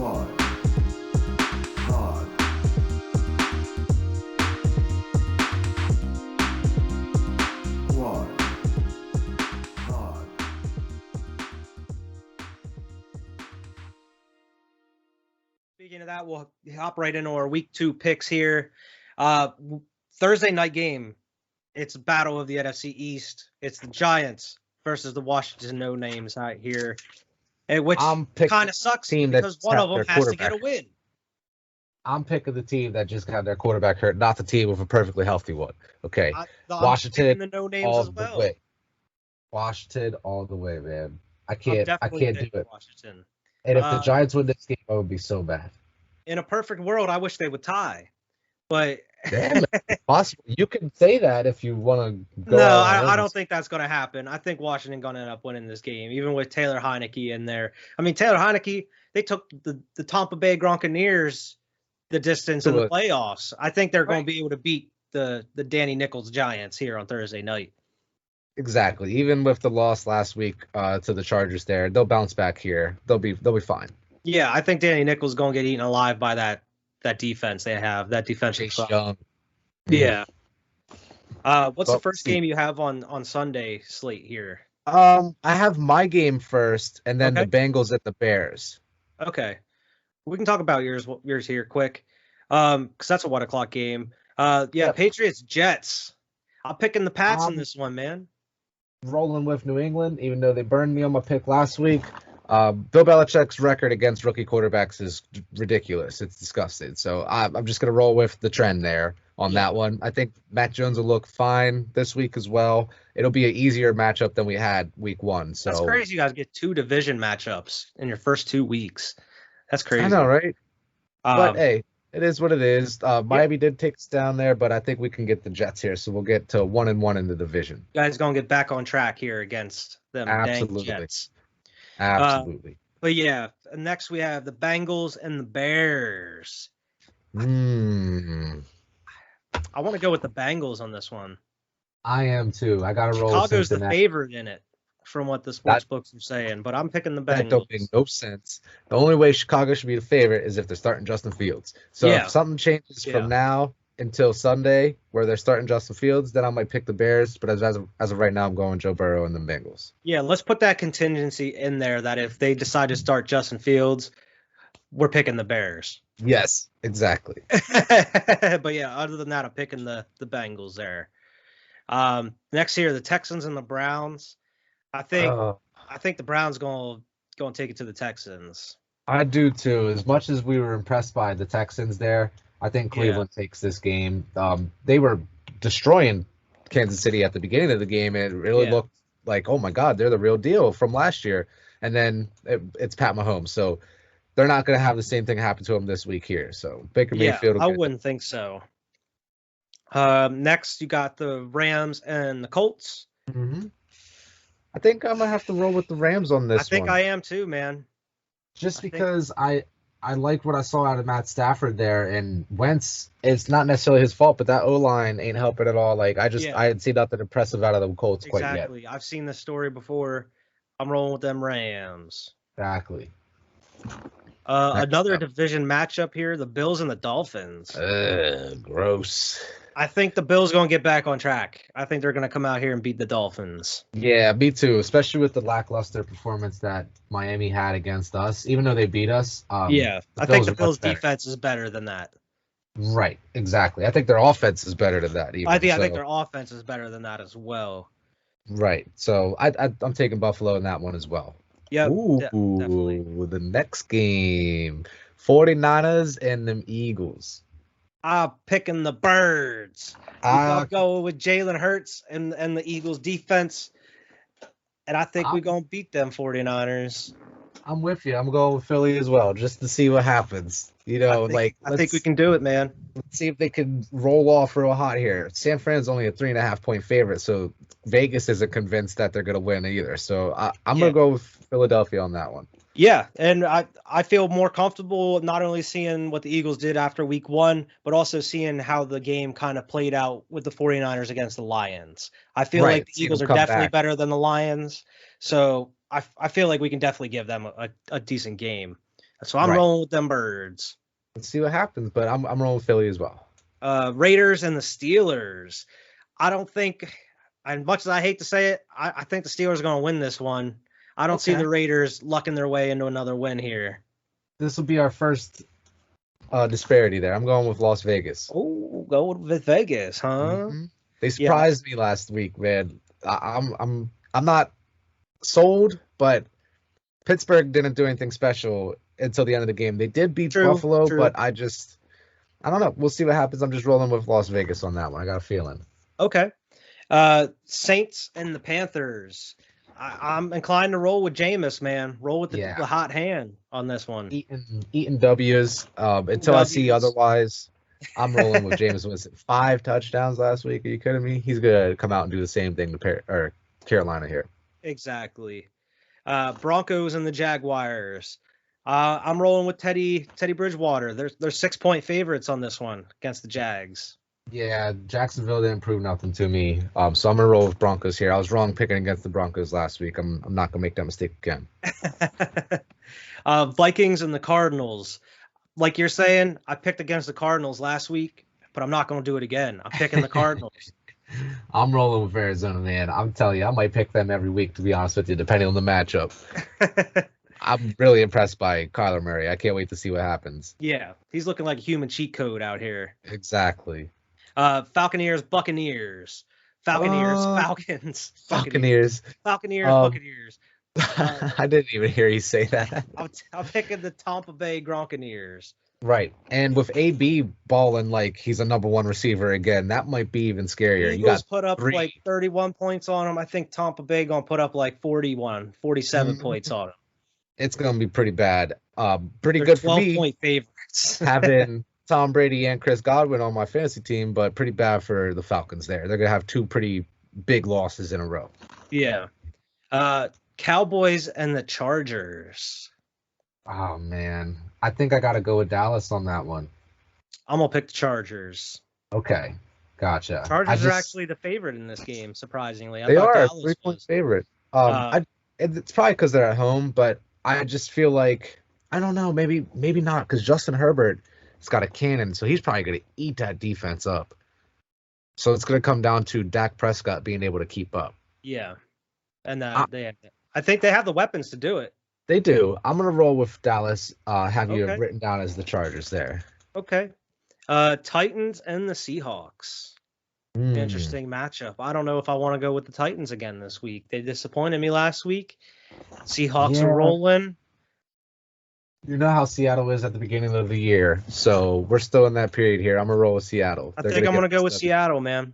Pod. Pod. Quad. Pod. Speaking of that, we'll hop right into our week 2 picks here. Thursday night game. It's a battle of the NFC East. It's the Giants versus the Washington No Names out here, which kind of sucks because one of them has to get a win. I'm picking the team that just got their quarterback hurt, not the team with a perfectly healthy one. Okay, Washington the No Names all as well. the way. Washington all the way, man. I can't do it. Washington. And if the Giants win this game, I would be so bad. In a perfect world, I wish they would tie, but damn, it's possible. You can say that if you want to go. No, I don't think that's going to happen. I think Washington going to end up winning this game, even with Taylor Heineke in there. I mean, Taylor Heineke, they took the Tampa Bay Gronkaneers the distance in the playoffs. I think they're going to be able to beat the Danny Nichols Giants here on Thursday night. Exactly. Even with the loss last week to the Chargers there, they'll bounce back here. They'll be fine. Yeah, I think Danny Nichols is going to get eaten alive by that defense they have, that defensive front. Young. Yeah. What's the first game you have on Sunday slate here? I have my game first, and then the Bengals at the Bears. Okay. We can talk about yours here quick, because that's a 1 o'clock game. Patriots Jets. I'm picking the Pats in this one, man. Rolling with New England, even though they burned me on my pick last week. Bill Belichick's record against rookie quarterbacks is ridiculous. It's disgusting. So I'm just going to roll with the trend there on that one. I think Matt Jones will look fine this week as well. It'll be an easier matchup than we had week 1. So that's crazy. You guys get 2 division matchups in your first 2 weeks. That's crazy. I know, right? But hey, it is what it is. Miami did take us down there, but I think we can get the Jets here. So we'll get to 1-1 in the division. You guys going to get back on track here against them. Absolutely. Dang Jets. Absolutely. But yeah, next we have the Bengals and the Bears. I want to go with the Bengals on this one. I am too. I got to roll. Chicago's the favorite in it, from what the sports books are saying, but I'm picking the Bengals. That don't make no sense. The only way Chicago should be the favorite is if they're starting Justin Fields. So if something changes from now until Sunday where they're starting Justin Fields, then I might pick the Bears. But as of right now, I'm going Joe Burrow and the Bengals. Yeah, let's put that contingency in there that if they decide to start Justin Fields, we're picking the Bears. Yes, exactly. But yeah, other than that, I'm picking the Bengals there. Next here, the Texans and the Browns. I think the Browns going to take it to the Texans. I do too. As much as we were impressed by the Texans there, I think Cleveland takes this game. They were destroying Kansas City at the beginning of the game, and it really looked like, oh my God, they're the real deal from last year. And then it's Pat Mahomes, so they're not going to have the same thing happen to them this week here. So Baker Mayfield. I wouldn't think so. Next, you got the Rams and the Colts. Mm-hmm. I think I'm gonna have to roll with the Rams on this one. I think I am too, man. Just because I like what I saw out of Matt Stafford there, and Wentz, it's not necessarily his fault, but that O-line ain't helping at all. Like I hadn't seen nothing impressive out of the Colts quite yet. Exactly. I've seen this story before. I'm rolling with them Rams. Exactly. Another division matchup here, the Bills and the Dolphins. Gross. I think the Bills going to get back on track. I think they're going to come out here and beat the Dolphins. Yeah, me too, especially with the lackluster performance that Miami had against us, even though they beat us. I think the Bills' defense is better than that. Right, exactly. I think their offense is better than that. Even. I think their offense is better than that as well. Right, so I'm taking Buffalo in that one as well. Yeah, definitely. The next game, 49ers and them Eagles. I'm picking the Birds. I'll go with Jalen Hurts and the Eagles defense. And I think we're going to beat them 49ers. I'm with you. I'm going with Philly as well, just to see what happens. I think we can do it, man. Let's see if they can roll off real hot here. San Fran's only a 3.5-point favorite, so Vegas isn't convinced that they're going to win either. So I'm going to go with Philadelphia on that one. Yeah, and I feel more comfortable not only seeing what the Eagles did after week 1, but also seeing how the game kind of played out with the 49ers against the Lions. I feel like the Eagles are definitely better than the Lions, so I feel like we can definitely give them a decent game. So I'm Right. rolling with them birds. Let's see what happens, but I'm rolling with Philly as well. Raiders and the Steelers. I don't think, as much as I hate to say it, I think the Steelers are going to win this one. I don't see Okay. the Raiders lucking their way into another win here. This will be our first disparity there. I'm going with Las Vegas. Oh, go with Vegas, huh? Mhm. They surprised me last week, man. I'm not sold, but Pittsburgh didn't do anything special until the end of the game. They did beat Buffalo, but I don't know. We'll see what happens. I'm just rolling with Las Vegas on that one. I got a feeling. Okay. Saints and the Panthers. I'm inclined to roll with Jameis, man. Roll with the hot hand on this one. Eating W's until I see otherwise. I'm rolling with Jameis Winston. 5 touchdowns last week. Are you kidding me? He's going to come out and do the same thing to Carolina here. Exactly. Broncos and the Jaguars. I'm rolling with Teddy Bridgewater. They're 6-point favorites on this one against the Jags. Yeah, Jacksonville didn't prove nothing to me. So I'm gonna roll with Broncos here. I was wrong picking against the Broncos last week. I'm not gonna make that mistake again. Vikings and the Cardinals. Like you're saying, I picked against the Cardinals last week, but I'm not gonna do it again. I'm picking the Cardinals. I'm rolling with Arizona, man. I'm telling you, I might pick them every week, to be honest with you, depending on the matchup. I'm really impressed by Kyler Murray. I can't wait to see what happens. Yeah, he's looking like a human cheat code out here. Exactly. Falcons, Buccaneers. Falcons. Buccaneers. Buccaneers. I didn't even hear you say that. I'm picking the Tampa Bay Gronkaneers. Right. And with AB balling like he's a number 1 receiver again, that might be even scarier. Eagles put up like 31 points on him. I think Tampa Bay going to put up like 47 points on him. It's going to be pretty bad. Pretty They're good for me. 12-point favorites. Having Tom Brady and Chris Godwin on my fantasy team, but pretty bad for the Falcons there. They're going to have 2 pretty big losses in a row. Yeah. Cowboys and the Chargers. Oh, man. I think I got to go with Dallas on that one. I'm going to pick the Chargers. Okay. Gotcha. Chargers are actually the favorite in this game, surprisingly. They are a 3-point favorite. It's probably because they're at home, but I just feel like, I don't know, maybe not, because Justin Herbert has got a cannon, so he's probably going to eat that defense up. So it's going to come down to Dak Prescott being able to keep up. Yeah. And I think they have the weapons to do it. They do. I'm going to roll with Dallas. Have you written down as the Chargers there. Okay. Titans and the Seahawks. Interesting matchup. I don't know if I want to go with the Titans again this week. They disappointed me last week. Seahawks are rolling. You know how Seattle is at the beginning of the year, so we're still in that period here. I'm going to roll with Seattle. I think I'm going to go with Seattle, man.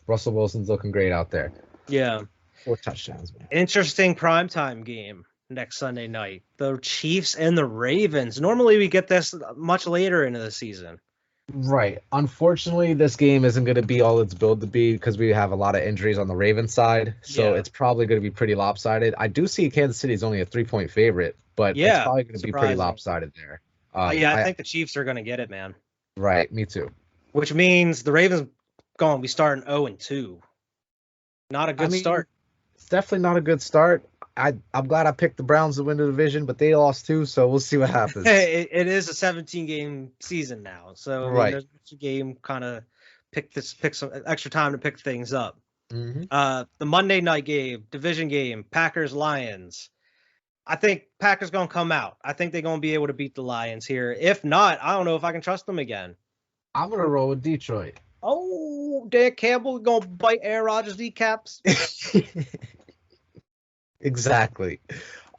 Russell Wilson's looking great out there. Yeah. 4 touchdowns, man. Interesting primetime game next Sunday night. The Chiefs and the Ravens. Normally we get this much later into the season. Right. Unfortunately, this game isn't going to be all it's billed to be because we have a lot of injuries on the Ravens side, so it's probably going to be pretty lopsided. I do see Kansas City is only a 3-point favorite, but it's probably going to be pretty lopsided there. I think the Chiefs are going to get it, man. Right, me too. Which means the Ravens going to be starting 0-2. Not a good start. It's definitely not a good start. I'm glad I picked the Browns to win the division, but they lost too, so we'll see what happens. It is a 17-game season now, so there's a game kind of pick some extra time to pick things up. Mm-hmm. The Monday night game, division game, Packers Lions. I think Packers gonna come out. I think they're gonna be able to beat the Lions here. If not, I don't know if I can trust them again. I'm gonna roll with Detroit. Oh, Dan Campbell gonna bite Aaron Rodgers' kneecaps. Exactly.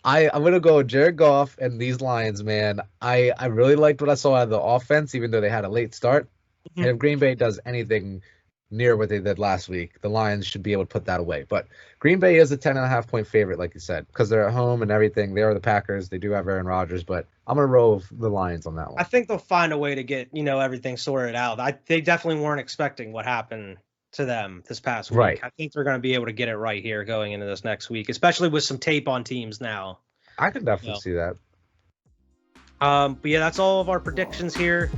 I'm gonna go with Jared Goff and these Lions, man. I really liked what I saw out of the offense, even though they had a late start. Mm-hmm. And if Green Bay does anything near what they did last week, the Lions should be able to put that away. But Green Bay is a 10.5-point favorite, like you said, because they're at home and everything. They are the Packers. They do have Aaron Rodgers, but I'm gonna roll with the Lions on that one. I think they'll find a way to get everything sorted out. They definitely weren't expecting what happened to them this past week. Right. I think they're going to be able to get it right here going into this next week, especially with some tape on teams now. I can definitely see that. But yeah, that's all of our predictions here.